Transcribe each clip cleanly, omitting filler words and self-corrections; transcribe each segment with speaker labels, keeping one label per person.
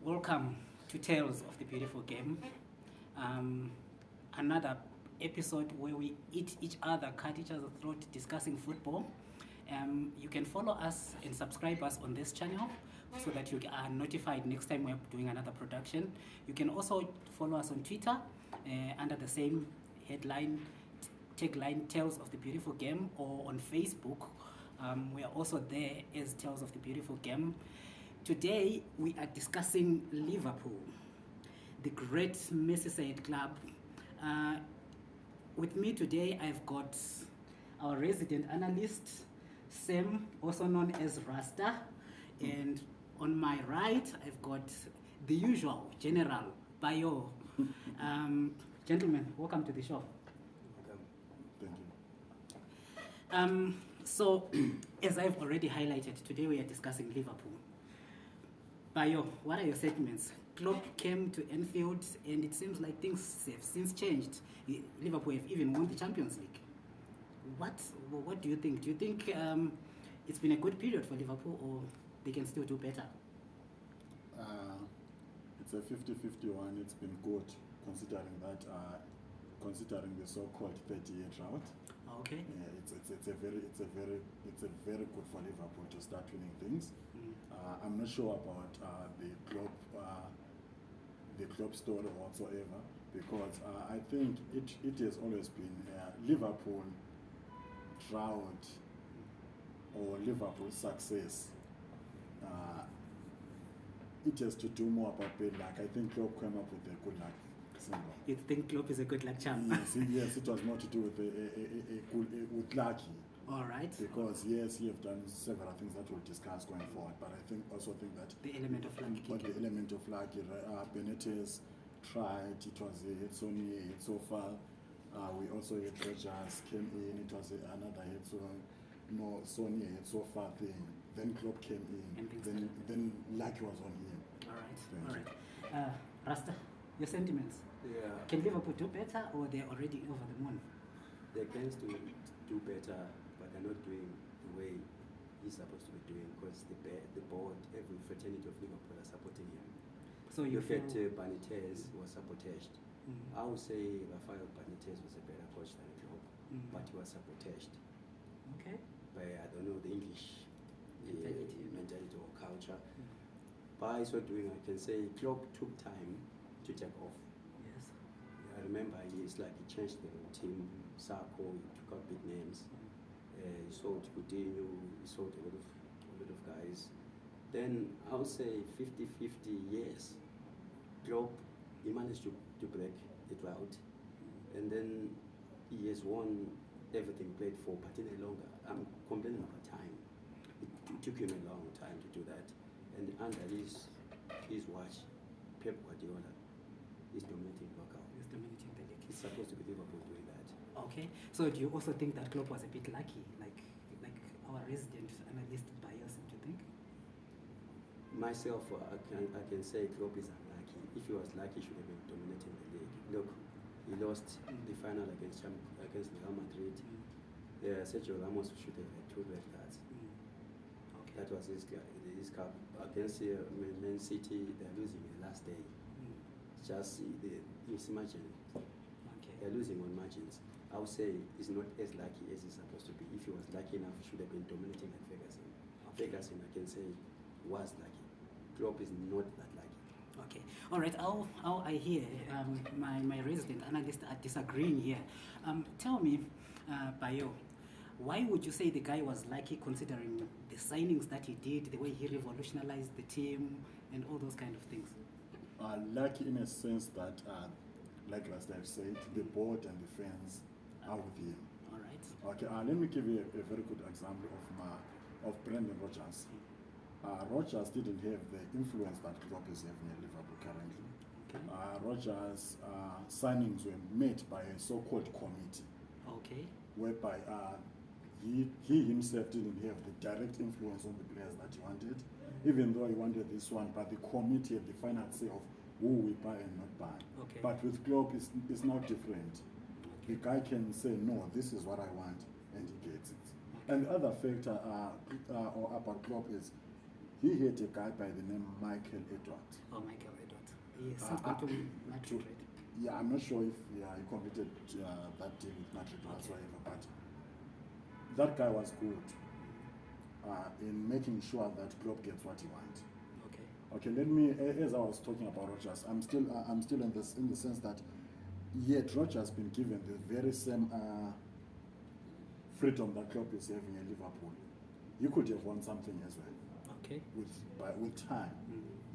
Speaker 1: Welcome to Tales of the Beautiful Game. Another episode where we eat each other, cut each other's throat, discussing football. You can follow us and subscribe us on this channel so that you are notified next time we're doing another production. You can also follow us on Twitter under the same tagline Tales of the Beautiful Game, or on Facebook. We are also there as Tales of the Beautiful Game. Today we are discussing Liverpool, the great Merseyside club. With me today I've got our resident analyst, Sam, also known as Rasta, and on my right I've got the usual General Bhayo. Gentlemen, welcome to the show.
Speaker 2: Welcome. Thank you.
Speaker 1: So, as I've already highlighted, today we are discussing Liverpool. Bhayo, what are your sentiments? Klopp came to Anfield and it seems like things have since changed. Liverpool have even won the Champions League. What do you think? Do you think it's been a good period for Liverpool, or they can still do better?
Speaker 2: It's a 50-50 one. It's been good considering that, considering the so-called 30-year drought.
Speaker 1: Okay.
Speaker 2: It's a very good for Liverpool to start winning things. I'm not sure about the Klopp story whatsoever, because I think it has always been Liverpool drought or Liverpool success. It has to do more about bad luck. I think Klopp came up with a good luck symbol.
Speaker 1: You think Klopp is a good luck charm?
Speaker 2: Yes, it was more to do with lucky.
Speaker 1: All right.
Speaker 2: Because yes, he have done several things that we'll discuss going forward, but I think that
Speaker 1: the element of luck.
Speaker 2: But the element of luck, Benitez tried. It was a hit Sonny hit so far. We also had Rodgers came in. It was another hit Sonny hit so far thing. Then Klopp came in. Then luck was on him.
Speaker 1: All right. Rasta, your sentiments?
Speaker 3: Yeah.
Speaker 1: Can Liverpool do better, or they're already over the moon?
Speaker 3: They can still do better, but they're not doing the way he's supposed to be doing, because the board, every fraternity of Liverpool are supporting him.
Speaker 1: So you
Speaker 3: look
Speaker 1: feel...
Speaker 3: at Benitez was sabotaged. I would say Rafael Benitez was a better coach than Klopp, but he was sabotaged.
Speaker 1: Okay.
Speaker 3: By, I don't know, the English mentality or culture. By so doing, I can say Klopp took time to take off.
Speaker 1: Yes.
Speaker 3: I remember he changed the team. Sarko, he took out big names. He sold Coutinho, he sold a lot of guys. Then I would say 50-50 years. Klopp, he managed to break the drought, and then he has won everything played for, but in a longer. I'm complaining about time. It took him a long time to do that, and under his watch, Pep Guardiola is dominating knockout.
Speaker 1: He's dominating the league.
Speaker 3: It's supposed to be Liverpool doing that.
Speaker 1: Okay. So do you also think that Klopp was a bit lucky, like our resident analyst Bhayo seemed to think?
Speaker 3: Myself, I can say Klopp is unlucky. If he was lucky, he should have been dominating the league. Look, he lost the final against Real Madrid. Sergio Ramos should have had 2 red cards.
Speaker 1: Okay.
Speaker 3: That was his cup against Man City. They're losing the last day. Just imagine.
Speaker 1: Okay.
Speaker 3: They're losing on margins. I would say he's not as lucky as he's supposed to be. If he was lucky enough, he should have been dominating at Ferguson.
Speaker 1: Okay.
Speaker 3: Ferguson, I can say, was lucky. Klopp is not that lucky.
Speaker 1: Okay. All right. How I hear my resident analysts are disagreeing here. Tell me, Bhayo, why would you say the guy was lucky, considering the signings that he did, the way he revolutionized the team, and all those kind of things?
Speaker 2: Lucky in a sense that, like Rasta have said, the board and the fans are with him.
Speaker 1: All right.
Speaker 2: Okay. Let me give you a very good example of Brendan Rodgers. Rodgers didn't have the influence that Klopp is having at Liverpool currently.
Speaker 1: Okay.
Speaker 2: Rodgers' signings were made by a so-called committee.
Speaker 1: Okay.
Speaker 2: Whereby he himself didn't have the direct influence on the players that he wanted, even though he wanted this one, but the committee had the final say of who we buy and not buy.
Speaker 1: Okay.
Speaker 2: But with Klopp, it's now different. The guy can say, no, this is what I want, and he gets it. And the other factor about Klopp is he hit a guy by the name Michael Edwards.
Speaker 1: Oh, Michael Edwards. Yes, he's gone to Madrid, right?
Speaker 2: Yeah, I'm not sure if he completed that deal with Madrid whatsoever, but that guy was good in making sure that Klopp gets what he wants.
Speaker 1: Okay.
Speaker 2: Okay, let me, as I was talking about Rodgers, I'm still in this, in the sense that yet Rodgers has been given the very same freedom that Klopp is having in Liverpool. You could have won something as well.
Speaker 1: Okay.
Speaker 2: With time,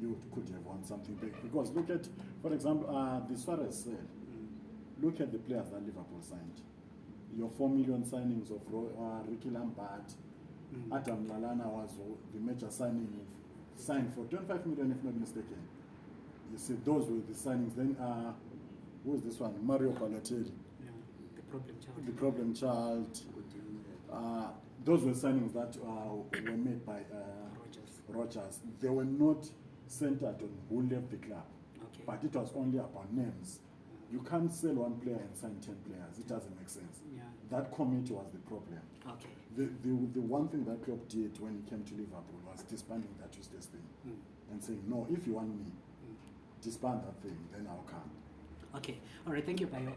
Speaker 2: you could have won something big. Because look at, for example, the Suarez said, look at the players that Liverpool signed. Your 4 million signings of Ricky Lampard, Adam Lallana was the major signing, signed for 25 million if not mistaken. You see, those were the signings. Then, who was this one? Mario Balotelli.
Speaker 1: Yeah, the problem child.
Speaker 2: The problem child. Those were signings that were made by Rodgers. They were not centered on who left the club, but it was only about names. You can't sell one player and sign 10 players. It doesn't make sense.
Speaker 1: Yeah.
Speaker 2: That committee was the problem.
Speaker 1: Okay.
Speaker 2: The one thing that Klopp did when he came to Liverpool was disbanding that useless thing and saying, no, if you want me, disband that thing, then I'll come.
Speaker 1: Okay. All right. Thank you, Bhayo.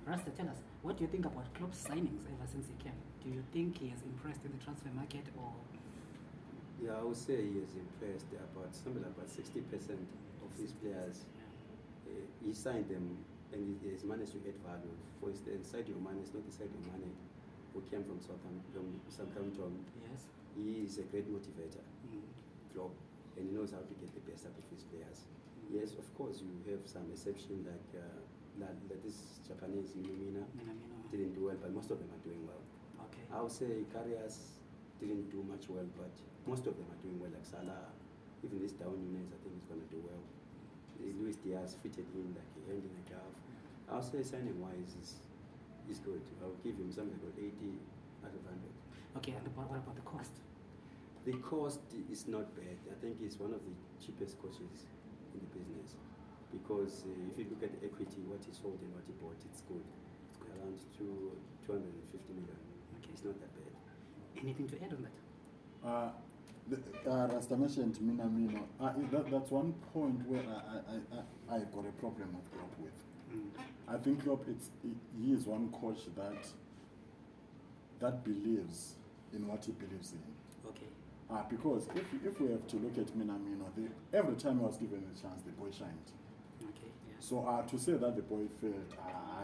Speaker 1: Rasta, tell us, what do you think about Klopp's signings ever since he came? Do you think he has impressed in the transfer market, or?
Speaker 3: Yeah, I would say he is impressed. About something about 60% of his players, he signed them and he has managed to add value. For instance, Sadio Mane is not the Sadio Mane who came from Southampton.
Speaker 1: Yes.
Speaker 3: He is a great motivator, Klopp, and he knows how to get the best out of his players. Yes, of course, you have some exception like this Japanese Minamino didn't do well, but most of them are doing well.
Speaker 1: Okay.
Speaker 3: I would say Karius didn't do much well, but most of them are doing well, like Salah. Even this Darwin Núñez, I think he's going to do well. Luis Diaz fitted in like a hand in a glove. I would say signing-wise is good. I would give him something about 80 out of 100.
Speaker 1: Okay, and what about the cost?
Speaker 3: The cost is not bad. I think he's one of the cheapest coaches in the business, because if you look at the equity, what he sold and what he bought, it's good. Around 250 million. Okay. It's not that bad.
Speaker 1: Anything to add on that?
Speaker 2: Rasta mentioned Minamino. That's one point where I got a problem with Klopp with. I think Klopp, he is one coach that believes in what he believes in.
Speaker 1: Okay.
Speaker 2: Because if we have to look at Minamino, every time he was given a chance, the boy shined.
Speaker 1: Okay. Yeah.
Speaker 2: So to say that the boy failed,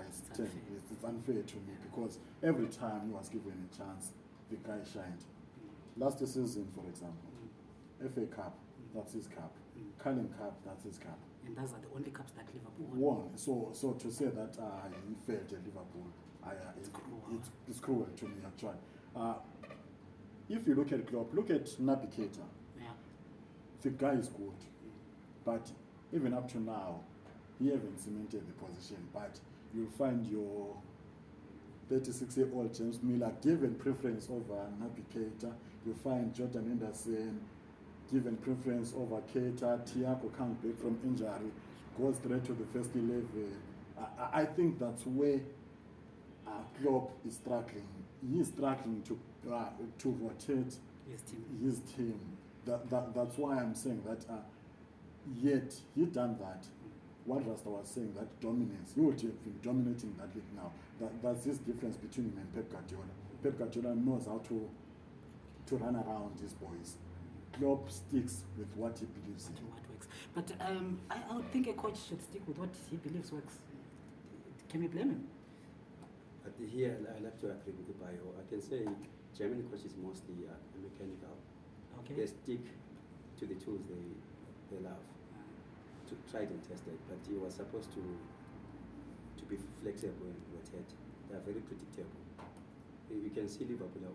Speaker 2: it's unfair to me, because every time he was given a chance, the guy shined. Last season, for example, FA Cup, that's his cup. Carling Cup, that's his cup.
Speaker 1: And those are the only cups that Liverpool
Speaker 2: won. So to say that he failed at Liverpool, it's cruel to me, actually. If you look at Klopp, look at Naby Keita.
Speaker 1: Yeah.
Speaker 2: The guy is good, but even up to now, he hasn't cemented the position. But you'll find your 36-year-old James Miller given preference over Naby Keita. You find Jordan Henderson given preference over Keita. Thiago comes back from injury, goes straight to the first 11. I think that's where Klopp is struggling. He is struggling to rotate his team. That's why I'm saying that. Yet he done that. What Rasta was saying, that dominance, he would have been dominating that league now. That's this difference between him and Pep Guardiola. Pep Guardiola knows how to run around his boys. Klopp sticks with what he believes in.
Speaker 1: What works. But I would think a coach should stick with what he believes works. Can we blame him?
Speaker 3: But here, I like to agree with the Bhayo. I can say German coaches mostly are mechanical.
Speaker 1: Okay.
Speaker 3: They stick to the tools they love. To try and test it, but he was supposed to be flexible and rotate. They are very predictable. You can see Liverpool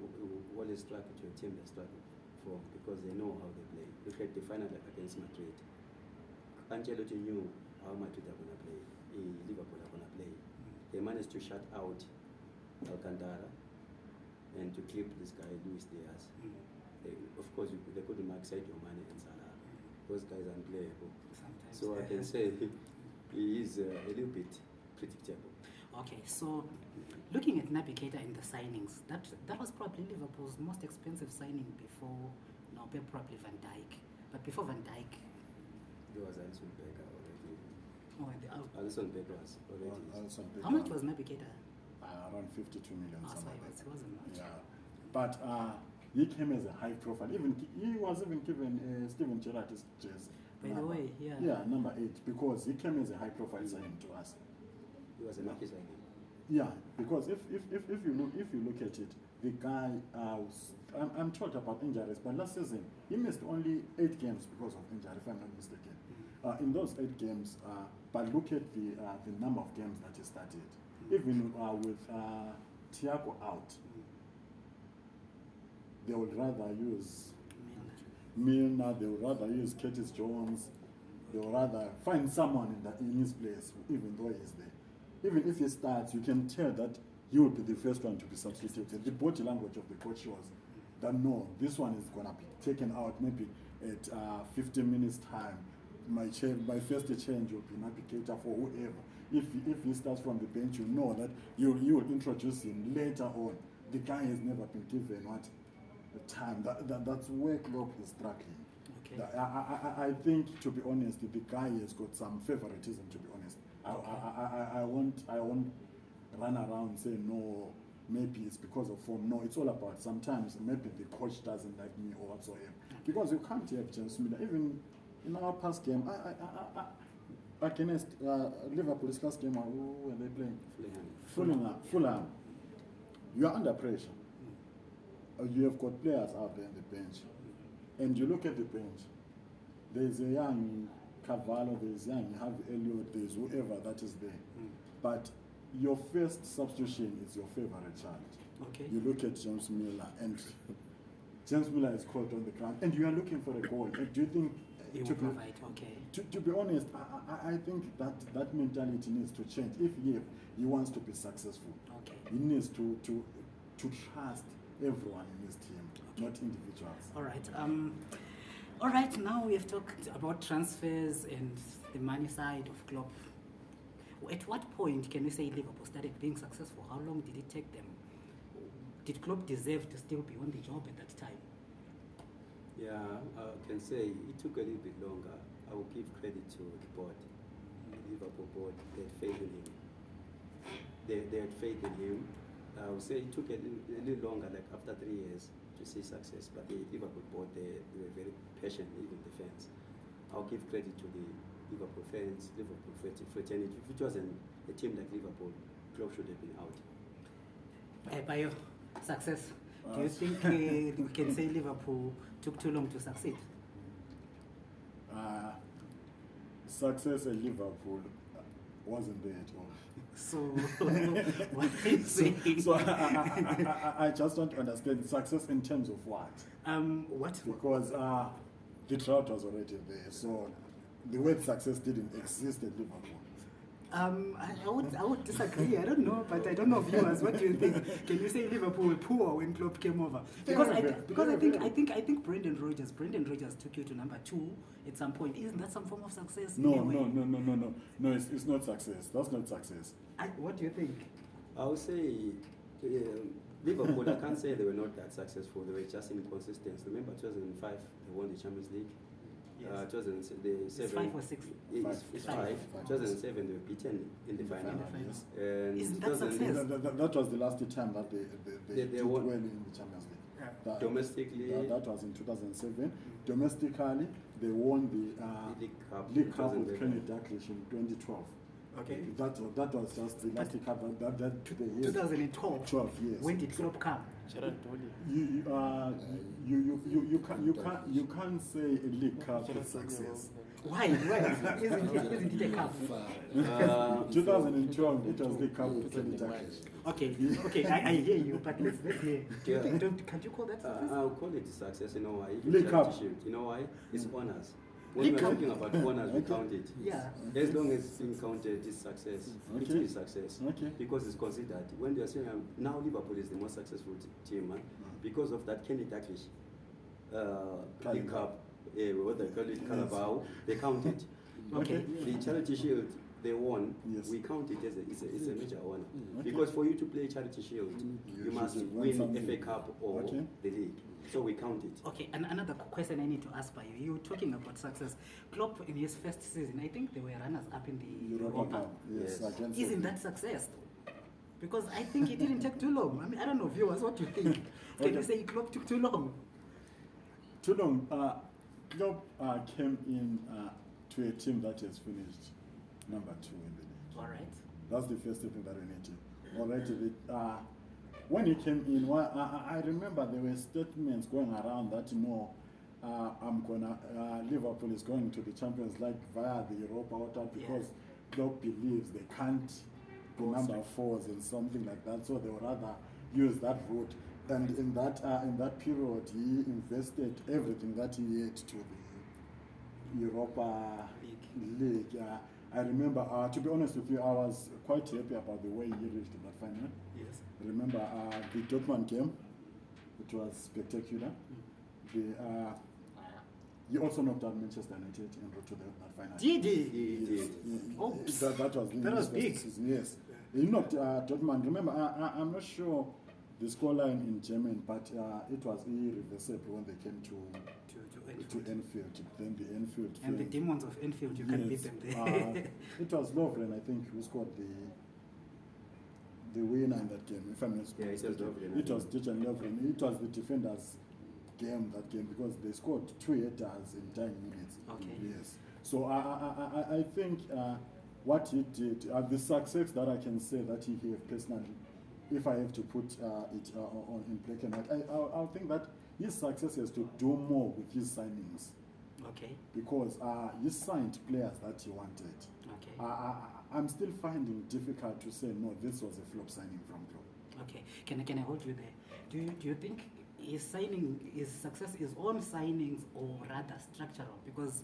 Speaker 3: always struggle to a team they struggle for, because they know how they play. Look at the final against Madrid. Ancelotti knew how Madrid are going to play, Liverpool are going to play. They managed to shut out Alcantara and to clip this guy Luis Diaz. Of course, they couldn't mark Sadio Mane and Salah. Those guys are unplayable. So I can say he is a little bit predictable.
Speaker 1: Okay, so looking at Naby Keita in the signings, that was probably Liverpool's most expensive signing before No, probably Van Dijk. But before Van Dijk,
Speaker 3: There was Alisson Becker already.
Speaker 1: Alisson
Speaker 3: Becker was already.
Speaker 1: How much was Naby Keita?
Speaker 2: Around 52 million.
Speaker 1: Oh, so
Speaker 2: something
Speaker 1: it
Speaker 2: like that.
Speaker 1: wasn't much.
Speaker 2: Yeah, but he came as a high profile. Even he was even given Steven Gerrard's jersey.
Speaker 1: By the way, yeah.
Speaker 2: Yeah, number 8, because he came as a high profile signing to us.
Speaker 3: He was a lucky signing.
Speaker 2: Yeah, because if you look at it, the guy I'm told about injuries, but last season he missed only 8 games because of injury, if I'm not mistaken. In those 8 games, but look at the number of games that he started. Even with Thiago out, they would rather use Milner, they would rather use Curtis Jones, they would rather find someone in his place, even though he's there. Even if he starts, you can tell that he will be the first one to be substituted. The body language of the coach was that no, this one is going to be taken out maybe at 15 minutes time. My first change will be Naby Keita for whoever. If he starts from the bench, you know that you will introduce him later on. The guy has never been given the time. That's where Klopp is struggling.
Speaker 1: Okay.
Speaker 2: I think, to be honest, the guy has got some favoritism. To be honest, I won't run around and say no. Maybe it's because of form. No, it's all about sometimes maybe the coach doesn't like me or whatsoever. Because you can't have James Miller. Even in our past game, against Liverpool's last game, who were they playing? Fulham. You are under pressure. You have got players out there on the bench, and you look at the bench. There's a young Cavallo, there's young Harvey Elliott, there's whoever that is there. But your first substitution is your favorite child.
Speaker 1: Okay.
Speaker 2: You look at James Miller, and James Miller is caught on the ground, and you are looking for a goal. And do you think
Speaker 1: He will provide, okay.
Speaker 2: To be honest, I think that mentality needs to change. If he wants to be successful,
Speaker 1: Okay.
Speaker 2: he needs to trust everyone in his team, not individuals.
Speaker 1: All right. Now we have talked about transfers and the money side of Klopp. At what point can we say Liverpool started being successful? How long did it take them? Did Klopp deserve to still be on the job at that time?
Speaker 3: Yeah, I can say it took a little bit longer. I will give credit to the board, the Liverpool board. They had faith in him. They had faith in him. I would say it took a little longer, like after 3 years, to see success. But the Liverpool board, they were very patient, even the fans. I'll give credit to the Liverpool fans, Liverpool fraternity. If it wasn't a team like Liverpool, Klopp should have been out.
Speaker 1: Bhayo, success. Do you think we can say Liverpool took too long to succeed?
Speaker 2: Success at Liverpool wasn't there at all.
Speaker 1: So, what are you saying?
Speaker 2: So I just don't understand success in terms of what?
Speaker 1: What?
Speaker 2: Because the drought was already there, so the word success didn't exist at Liverpool.
Speaker 1: I would disagree. I don't know, but I don't know viewers. What do you think? Can you say Liverpool were poor when Klopp came over? Because I think Brendan Rodgers took you to number 2 at some point. Isn't that some form of success?
Speaker 2: No. It's not success. That's not success.
Speaker 1: What do you think?
Speaker 3: I would say Liverpool, I can't say they were not that successful. They were just inconsistent. Remember 2005, they won the Champions League.
Speaker 1: Yes.
Speaker 3: 2007.
Speaker 1: It's 5 or 6.
Speaker 3: It's 5. 2007, they were beaten in the final.
Speaker 2: Yes.
Speaker 3: And
Speaker 1: Isn't that success?
Speaker 2: That was the last time that they did
Speaker 3: won.
Speaker 2: well in the Champions League.
Speaker 1: Yeah.
Speaker 3: Domestically,
Speaker 2: that was in 2007. Domestically, they won the League Cup with Kenny Dalglish in 2012.
Speaker 1: Okay.
Speaker 2: That was just the last cup that to the years.
Speaker 1: 2012.
Speaker 2: 12 years.
Speaker 1: When did Klopp come?
Speaker 2: You can't say a League Cup is success.
Speaker 1: Why? Isn't it a cup?
Speaker 2: 2012, it was the cup with Kenny Dalglish.
Speaker 1: Okay, I hear you, but let's hear. Can't you call that success?
Speaker 3: I'll call it success. You know why?
Speaker 2: League Cup.
Speaker 3: You know why? It's honors. When we're talking about honors, we count it.
Speaker 1: Yeah.
Speaker 3: As long as it's being counted, it's success. It is success.
Speaker 2: Okay.
Speaker 3: Because it's considered. When they're saying now Liverpool is the most successful team, because of that Kenny Dalglish League Cup, what they call it, Carabao, they count it.
Speaker 1: Okay.
Speaker 3: The Charity Shield, they won,
Speaker 2: Yes.
Speaker 3: we count it as it's a major honor.
Speaker 2: Okay.
Speaker 3: Because for you to play Charity Shield, you must
Speaker 2: should
Speaker 3: win
Speaker 2: something.
Speaker 3: FA Cup or
Speaker 2: Okay.
Speaker 3: the league. So we count it.
Speaker 1: Okay, and another question I need to ask by you. You're talking about success. Klopp in his first season, I think they were runners up in the
Speaker 2: Europa Cup, yes,
Speaker 3: Yes.
Speaker 2: against
Speaker 1: Isn't that success? Because I think it didn't take too long. I mean, I don't know, viewers, what do you think? Can
Speaker 2: Okay.
Speaker 1: you say Klopp took too long?
Speaker 2: too long? Klopp came in to a team that has finished number 2 in the league.
Speaker 1: All right.
Speaker 2: That's the first thing that we need to. All right, when he came in, I remember there were statements going around that Liverpool is going to the Champions League via the Europa Cup because Klopp believes they can't be number 4s and something like that, so they would rather use that route. And in that period, he invested everything that he had to the Europa League. I remember, to be honest with you, I was quite happy about the way he reached that final.
Speaker 1: Yes.
Speaker 2: Remember the Dortmund game, it was spectacular. He also knocked out Manchester United en route to that final.
Speaker 1: Did he?
Speaker 3: He did.
Speaker 1: Oh,
Speaker 2: That was big. Yes, he knocked Dortmund. Remember, I'm not sure the scoreline in German, but it was irreversible when they came to Enfield. Then the Enfield.
Speaker 1: And the
Speaker 2: fans-
Speaker 1: demons of Enfield, you can't beat them there.
Speaker 2: It was Lovren, I think, who scored the winner in that game. If I'm not
Speaker 3: Yeah, it was
Speaker 2: mistaken.
Speaker 3: Lovren.
Speaker 2: It was Jurgen Lovren. It was the defenders' game that game because they scored 2 headers in 10 minutes.
Speaker 1: Okay.
Speaker 2: Yes. So I think what he did, the success that I can say that he have personally, if I have to put it on in black and white, I think that his success is to do more with his signings.
Speaker 1: Okay.
Speaker 2: Because he signed players that he wanted.
Speaker 1: Okay.
Speaker 2: I'm still finding difficult to say no. This was a flop signing from Klopp.
Speaker 1: Okay. Can I hold you there? Do you think his success is on signings or rather structural? Because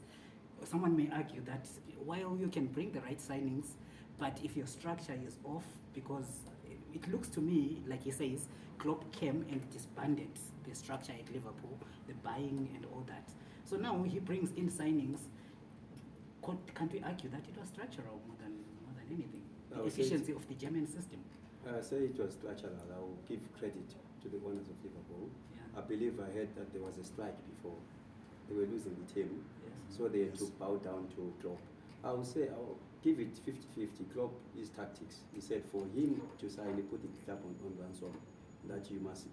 Speaker 1: someone may argue that while you can bring the right signings, but if your structure is off, because it looks to me like he says Klopp came and disbanded the structure at Liverpool, the buying and all that. So now he brings in signings. Can't we argue that it was structural more than anything? The efficiency of the German system.
Speaker 3: Say it was structural. I will give credit to the owners of Liverpool.
Speaker 1: Yeah.
Speaker 3: I believe I heard that there was a strike before. They were losing the team,
Speaker 1: Yes.
Speaker 3: so they had
Speaker 2: Yes.
Speaker 3: to bow down to Klopp. I would say I'll give it 50-50. Klopp, his tactics. He said for him to sign, he put the club on ransom, that you must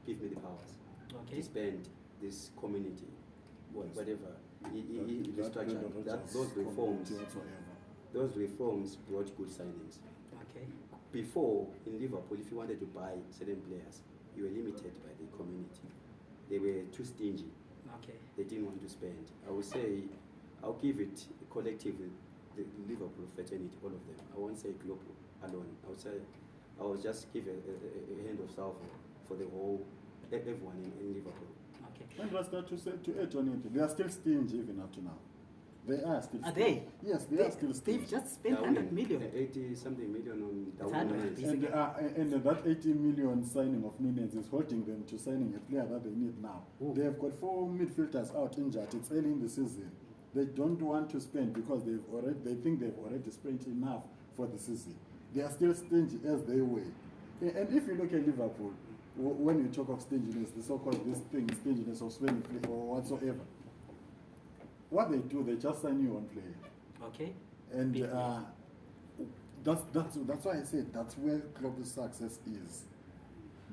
Speaker 3: give me the powers
Speaker 1: Okay.
Speaker 3: to spend this community, whatever. He
Speaker 2: That
Speaker 3: restructured.
Speaker 2: Brendan
Speaker 3: That
Speaker 2: Rodgers
Speaker 3: those reforms,
Speaker 2: community whatsoever.
Speaker 3: those reforms brought good signings.
Speaker 1: Okay.
Speaker 3: Before, in Liverpool, if you wanted to buy certain players, you were limited by the community. They were too stingy.
Speaker 1: Okay.
Speaker 3: They didn't want to spend. I would say, I'll give it collectively, the Liverpool fraternity, all of them. I won't say Klopp alone. I would say, I will just give a hand of salvo for the whole, everyone in Liverpool.
Speaker 1: Okay.
Speaker 2: And Rasta, to add on it, they are still stingy even up to now. They are still
Speaker 1: Are
Speaker 2: stingy.
Speaker 1: they?
Speaker 2: Yes, they are still stingy.
Speaker 1: They've just spent
Speaker 3: Darwin,
Speaker 1: 100 million.
Speaker 3: 80-something million on
Speaker 1: It's
Speaker 3: Darwin
Speaker 1: 100.
Speaker 3: Núñez.
Speaker 2: And that 80 million signing of Núñez is holding them to signing a player that they need now.
Speaker 1: Ooh.
Speaker 2: They have got 4 midfielders out injured. It's early in the season. They don't want to spend because they think they've already spent enough for the season. They are still stingy as they were. And if you look at Liverpool, when you talk of stinginess, the so-called this thing, stinginess of spending or whatsoever, what they do, they just sign you one player.
Speaker 1: Okay.
Speaker 2: And
Speaker 1: Big
Speaker 2: that's why I said that's where Klopp's success is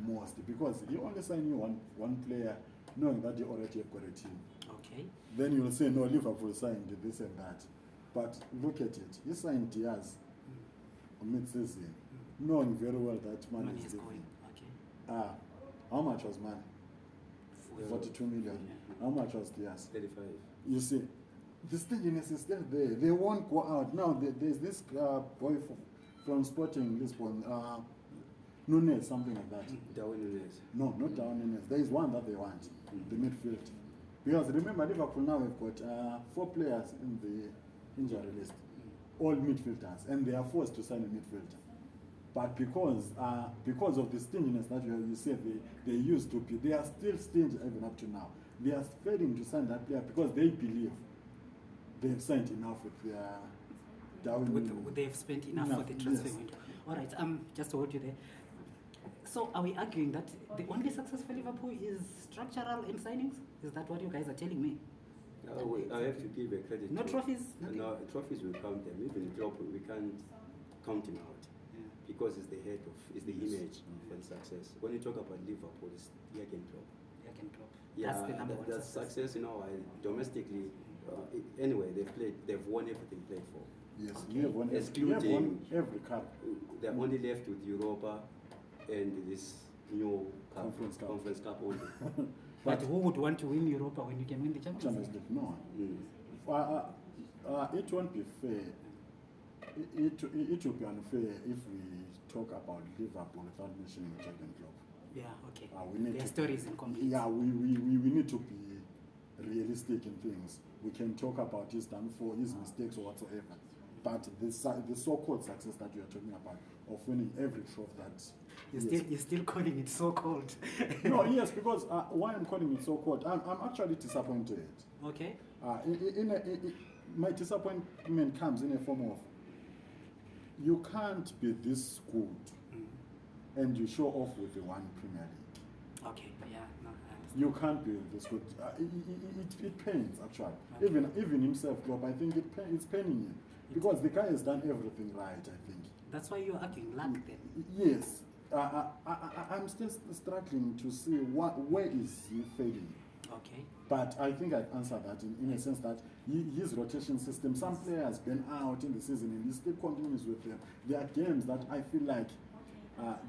Speaker 2: most, because you only sign you one player knowing that you already have got a team.
Speaker 1: Okay.
Speaker 2: Then you'll say, no, Liverpool signed this and that. But look at it. He signed Diaz mid-season, knowing very well that money
Speaker 1: Money
Speaker 2: is
Speaker 1: is
Speaker 2: different.
Speaker 1: going. Okay.
Speaker 2: How much was man?
Speaker 3: Yeah.
Speaker 2: 42 million. How much was Diaz?
Speaker 3: 35.
Speaker 2: You see, the stinginess is still there. They won't go out. Now, there's this boy from Sporting Lisbon, Núñez, something like that.
Speaker 3: Darwin Núñez.
Speaker 2: No, not Darwin Núñez. There is one that they want, the midfield. Because remember, Liverpool now have got 4 players in the injury list, all midfielders, and they are forced to sign a midfielder. But because of the stinginess that you said they used to be, they are still stingy even up to now. They are failing to sign that player because they believe they have signed enough with their
Speaker 1: they've spent enough for the transfer
Speaker 2: yes.
Speaker 1: window. All right, just to hold you there. So are we arguing that the only success for Liverpool is structural in signings? Is that what you guys are telling me?
Speaker 3: I have to give a credit.
Speaker 1: No
Speaker 3: to,
Speaker 1: trophies? Nothing?
Speaker 3: No, trophies will count them. Even Klopp, we can't count him out because it's the head of, it's the image for the success. When you talk about Liverpool, it's Jurgen Klopp.
Speaker 1: Jurgen Klopp.
Speaker 3: Yeah,
Speaker 1: That's the number one
Speaker 3: that's success. Domestically. Anyway, they've won everything played for.
Speaker 2: Yes,
Speaker 1: Okay.
Speaker 2: we have won every cup.
Speaker 3: They're only left with Europa and this new cup, Conference Cup only.
Speaker 1: But who would want to win Europa when you can win the Champions League?
Speaker 2: No.
Speaker 3: Mm.
Speaker 2: It won't be fair. It will be unfair if we talk about Liverpool without mentioning Jurgen Klopp.
Speaker 1: Yeah, okay.
Speaker 2: We need
Speaker 1: Their
Speaker 2: to,
Speaker 1: story is incomplete.
Speaker 2: Yeah, we need to be realistic in things. We can talk about his downfall, his mistakes, or whatsoever. But the so-called success that you are talking about, of winning every trophy that
Speaker 1: You're still calling it so-called.
Speaker 2: No, yes, because why I'm calling it so-called, I'm actually disappointed.
Speaker 1: Okay.
Speaker 2: My disappointment comes in a form of, you can't be this good and you show off with the one Premier League.
Speaker 1: Okay, yeah, no, I understand.
Speaker 2: You can't be this good. It pains, actually.
Speaker 1: Okay.
Speaker 2: Even himself, Klopp, I think it's paining him. Because the guy has done everything right, I think.
Speaker 1: That's why you're arguing luck then.
Speaker 2: Yes. I'm still struggling to see where is he failing.
Speaker 1: Okay.
Speaker 2: But I think I've answered that in a sense that his rotation system, some players been out in the season and he still continues with them. There are games that I feel like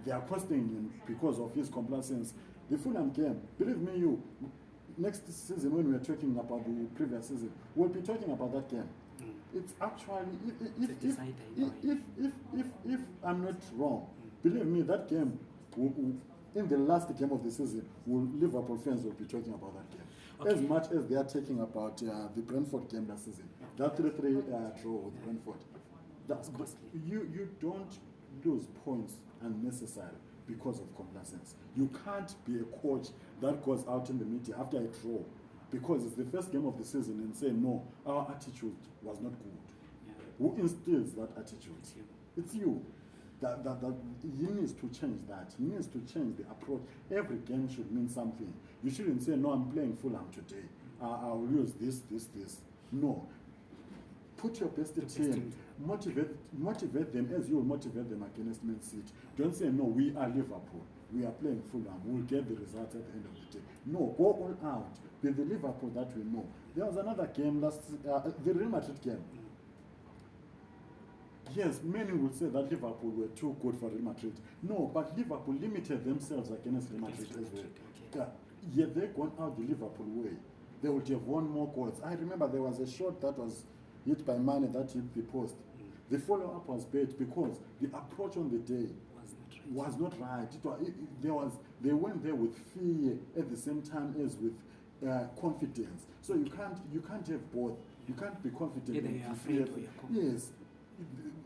Speaker 2: they are costing him because of his complacence. The Fulham game, believe me, next season when we're talking about the previous season, we'll be talking about that game. It's actually, if I'm not wrong, believe me, that game, in the last game of the season, Liverpool fans will be talking about that game. Okay. As much as they are talking about the Brentford game last season, that 3-3 draw with Brentford. That's costly. You don't lose points unnecessarily because of complacence. You can't be a coach that goes out in the media after a draw because it's the first game of the season and say, no, our attitude was not good.
Speaker 1: Yeah.
Speaker 2: Who instills that attitude?
Speaker 1: It's you.
Speaker 2: It's you. That he needs to change that. He needs to change the approach. Every game should mean something. You shouldn't say, no, I'm playing Fulham today. I'll use this. No. Put your best team. Motivate them as you will motivate them against Man City. Don't say, no, we are Liverpool. We are playing Fulham. We'll get the results at the end of the day. No, go all out. Be the Liverpool that we know. There was another game the Real Madrid game. Yes, many would say that Liverpool were too good for Real Madrid. No, but Liverpool limited themselves against Real Madrid as well.
Speaker 1: Okay.
Speaker 2: Yeah, they've gone out the Liverpool way. They would have won more goals. I remember there was a shot that was hit by Mane that hit the post. The follow-up was bad because the approach on the day was not right. They went there with fear at the same time as with confidence. So you can't have both. You can't be confident
Speaker 1: Either
Speaker 2: and
Speaker 1: you're
Speaker 2: be
Speaker 1: afraid or
Speaker 2: fearful.
Speaker 1: you're confident.
Speaker 2: Yes,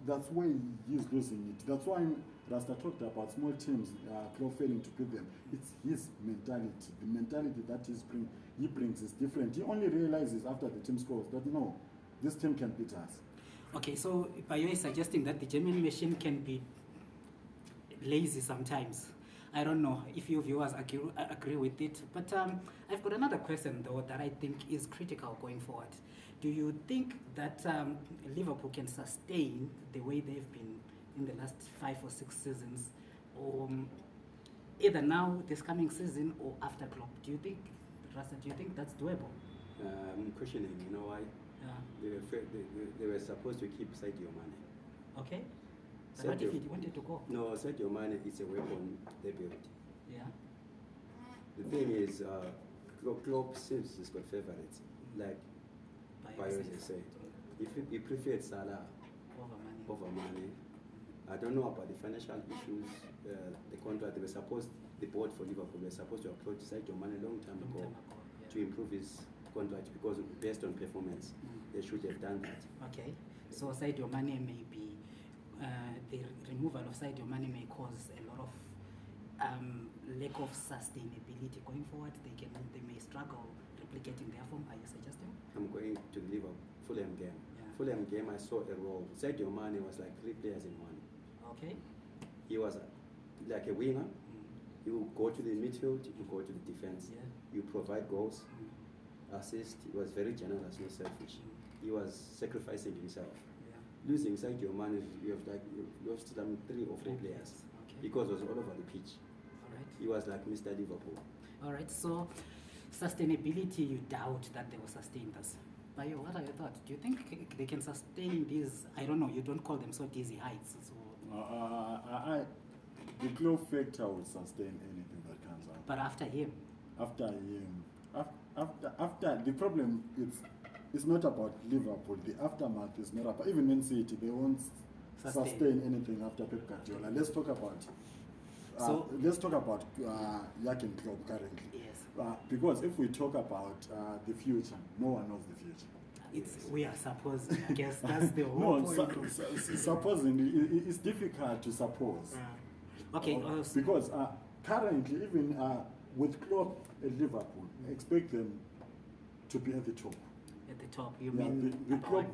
Speaker 2: that's why he's losing it. That's why Rasta talked about small teams, Klopp failing to beat them. It's his mentality. The mentality that he brings is different. He only realizes after the team scores that no, this team can beat us. Okay,
Speaker 1: so Bhayo is suggesting that the German machine can be lazy sometimes. I don't know if you viewers agree with it, but I've got another question though that I think is critical going forward. Do you think that Liverpool can sustain the way they've been in the last 5 or 6 seasons, or either now, this coming season, or after Klopp? Do you think, Rasta, that's doable?
Speaker 3: I'm questioning, you know why?
Speaker 1: Yeah.
Speaker 3: They were supposed to keep Sadio Mane.
Speaker 1: Okay. But what if he wanted to go?
Speaker 3: No, Sadio Mane is a weapon they built.
Speaker 1: Yeah.
Speaker 3: The thing is, Klopp seems he's got favorites, like Bhayo said. He preferred Salah over Mane. I don't know about the financial issues, the contract. The board for Liverpool were supposed to approach Sadio Mane a long time ago to improve his contract because based on performance, they should have done that.
Speaker 1: Okay, so Sadio Mane may be, the removal of Sadio Mane may cause a lot of lack of sustainability going forward. They may struggle replicating their form. Are you suggesting?
Speaker 3: I'm going to the Fulham game.
Speaker 1: Yeah.
Speaker 3: Fulham game, I saw a role. Sadio Mane was like 3 players in one.
Speaker 1: Okay.
Speaker 3: He was like a winger.
Speaker 1: Mm.
Speaker 3: You go to the midfield, you go to the defense.
Speaker 1: Yeah.
Speaker 3: You provide goals,
Speaker 1: Mm.
Speaker 3: assist. He was very generous, not selfish. He was sacrificing himself.
Speaker 1: Yeah.
Speaker 3: Losing Sadio Mane, you lost some 3 or 4 players
Speaker 1: Okay.
Speaker 3: because it was all over the pitch.
Speaker 1: All right.
Speaker 3: He was like Mr. Liverpool.
Speaker 1: All right. So, sustainability, you doubt that they will sustain this. Bhayo, what are your thoughts? Do you think they can sustain these? I don't know. You don't call them so dizzy heights. So,
Speaker 2: The Klopp factor will sustain anything that comes out.
Speaker 1: but after him,
Speaker 2: After him, after the problem, it's not about Liverpool. The aftermath is not about, even Man City, they won't sustain anything after Pep Guardiola. Let's talk about Jurgen Klopp currently.
Speaker 1: yes,
Speaker 2: Because if we talk about the future, no one knows the future.
Speaker 1: we are supposing. I guess that's the whole
Speaker 2: No,
Speaker 1: point.
Speaker 2: supposing it's difficult to suppose.
Speaker 1: Okay.
Speaker 2: Because currently, even with Klopp at Liverpool, expect them to be at the top.
Speaker 1: At the top, you
Speaker 2: Yeah,
Speaker 1: mean
Speaker 2: the
Speaker 1: about
Speaker 2: Klopp.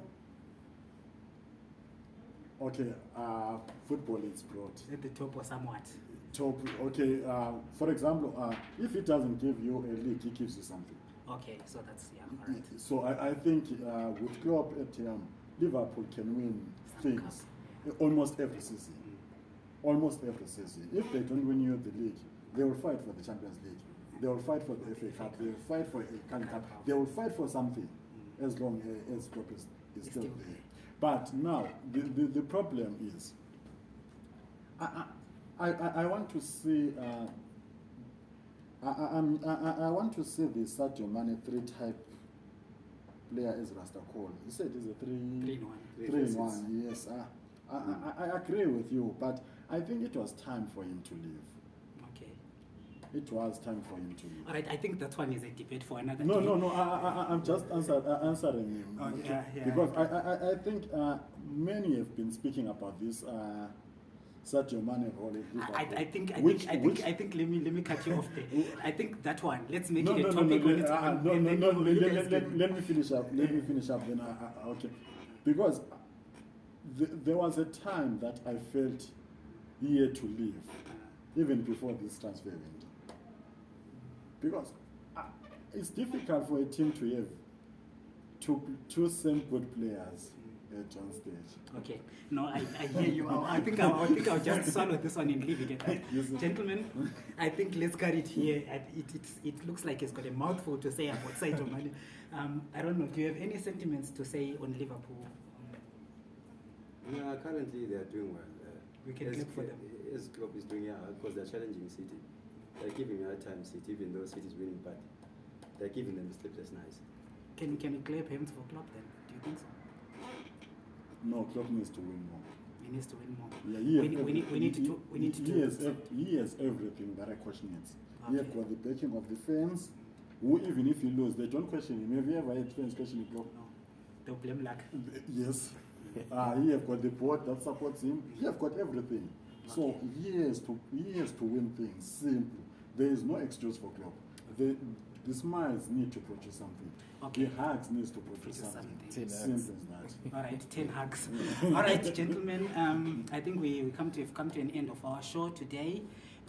Speaker 2: Okay, football is broad.
Speaker 1: at the top or somewhat?
Speaker 2: Top. Okay, for example, if he doesn't give you a league, he gives you something.
Speaker 1: Okay, so that's all right.
Speaker 2: So I think with Klopp at Liverpool can win
Speaker 1: Some
Speaker 2: things
Speaker 1: cup,
Speaker 2: almost every season. Almost every season. If they don't win you the league, they will fight for the Champions League. They will fight for the FA Cup. They will fight for a Carling Cup. They will fight for something as long as Klopp is still there. But now the problem is, I want to see. I want to see the Sadio Mane 3-type player as Rasta called. He said it's a
Speaker 1: 3-in-1.
Speaker 2: 3-in-1. Yes, I agree with you, but I think it was time for him to leave.
Speaker 1: Okay.
Speaker 2: It was time for him to leave.
Speaker 1: All right. I think that one is a debate for another
Speaker 2: No,
Speaker 1: day.
Speaker 2: no. I'm just answering him.
Speaker 1: Oh,
Speaker 2: okay?
Speaker 1: yeah.
Speaker 2: Because I think many have been speaking about this Sadio Mane role at Liverpool.
Speaker 1: I think
Speaker 2: Which-
Speaker 1: let me cut you off there. I think that one. Let's make
Speaker 2: No,
Speaker 1: it a
Speaker 2: no,
Speaker 1: topic
Speaker 2: no,
Speaker 1: on its own.
Speaker 2: no,
Speaker 1: and
Speaker 2: no,
Speaker 1: then
Speaker 2: no,
Speaker 1: you guys can-
Speaker 2: let me finish up. Let me finish up. Then okay, because there was a time that I felt he had to leave, even before this transfer window. Because it's difficult for a team to have two same good players at one stage.
Speaker 1: Okay. No, I hear you. I think I'll just swallow this one and leave it at that.
Speaker 2: Yes.
Speaker 1: Gentlemen, I think let's cut it here. It looks like it's got a mouthful to say about Sadio Mane. I don't know. Do you have any sentiments to say on Liverpool?
Speaker 3: Currently, they are doing well.
Speaker 1: We can clap for them.
Speaker 3: As Klopp is doing, because they're challenging City. They're giving hard time City, even though City is winning, but they're giving them sleepless nights.
Speaker 1: Can we clap hands for Klopp then? Do you think so?
Speaker 2: No, Klopp needs to win more.
Speaker 1: He needs to win more.
Speaker 2: Yeah, he has everything that a coach needs. He has
Speaker 1: Okay.
Speaker 2: got the backing of the fans, who even if he lose, they don't question him. Have you ever had fans questioning Klopp?
Speaker 1: No, they'll blame luck.
Speaker 2: Yes. He have got the board that supports him. He have got everything. So
Speaker 1: Okay.
Speaker 2: he has to win things. Simple. There is no excuse for Klopp. The smiles need to produce something.
Speaker 1: Okay.
Speaker 2: The hugs needs to produce
Speaker 1: Produce
Speaker 2: something.
Speaker 1: something.
Speaker 2: Simple as that.
Speaker 1: All right, 10 hugs. All right, gentlemen, I think we've come to an end of our show today.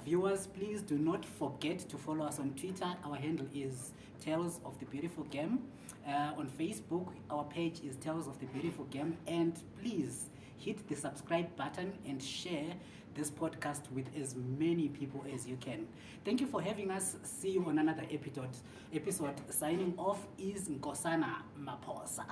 Speaker 1: Viewers, please do not forget to follow us on Twitter. Our handle is Tales of the Beautiful Game. On Facebook, our page is Tales of the Beautiful Game. And please hit the subscribe button and share this podcast with as many people as you can. Thank you for having us. See you on another episode. Signing off is Nkosana Maphosa.